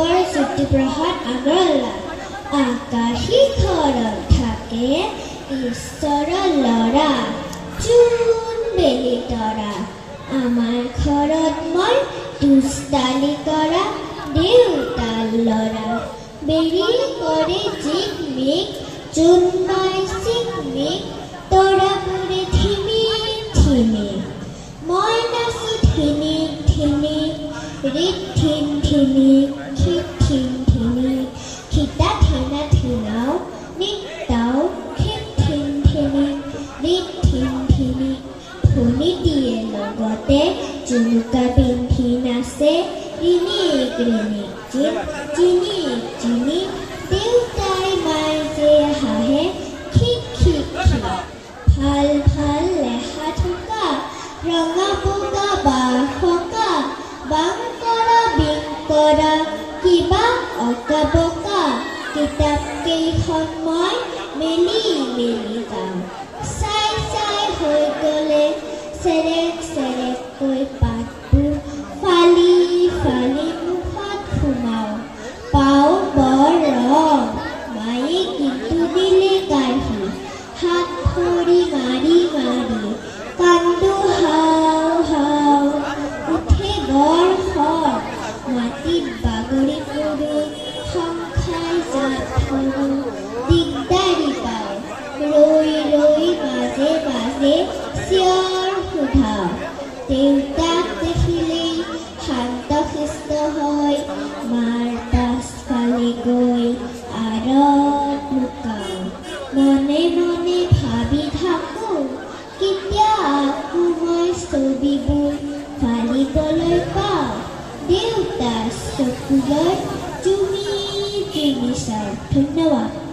মোৰ জ্যোতিপ্ৰসাদ আগৰৱালা। আকাশী ঘৰত থাকে ঈশ্বৰৰ ল'ৰা, জোন বেলি তৰা। আমাৰ ঘৰত মই দুষ্টালি কৰা দেউতাৰ ল'ৰা। বেৰি কৰে জিকমিক, জোনবাই চিকমিক, তৰাবোৰে ধিমিক ধিমিক। মই নাচো ধিমিক ধিমিক, ৰিধিম ধিমিক, খিঠিম ধিমিক। খিতা ধিনা ধিনাও, নিতাও খিঠিম ধিমিক, ৰিধিম ধিমিক। ধনী দিয়ে লগতে জুনুকা পিন্ধি নাচে, ৰিনিক ৰিনিক জিন, জিনিক জিনিক। দেউতাই মাইজে হাঁহে, খিক খিক খিক। ভাল ভাল লেখা থকা, ৰঙা বগা বাঁহ থকা। বাং কৰা বিং কৰা, কিবা অঁকা বকা। কিতাপ কেইখন মই মেলি মেলি যাওঁ। চাই চাই হৈ গ'লে চেৰেক চেৰেককৈ পাতবোৰ ফালি ফালি মুখত সোমাওঁ। পাওঁ বৰ ৰং, মায়ে কিন্তু দিলে কাঢ়ি। হাত ভৰি মাৰি মাৰি কান্দো হাও হাও। উঠে বৰ খং, মাটিত বাগৰি পৰোঁ। সংসাৰ জাত ধৰোঁ, দিগদাৰি পাওঁ। ৰৈ ৰৈ মাজে মাজে চিঞৰ সোধাওঁ। দেউতাক দেখিলেই শান্ত শিষ্ট হয়, মাৰ পাছফালে গৈ আৰত লুকাওঁ। মনে মনে ভাবি থাকোঁ, কেতিয়া আকৌ মই ছবিবোৰ ফালিবলৈ পাওঁ। দেউতাৰ চকুলৈ জুমি জুমি চাওঁ। ধন্যবাদ।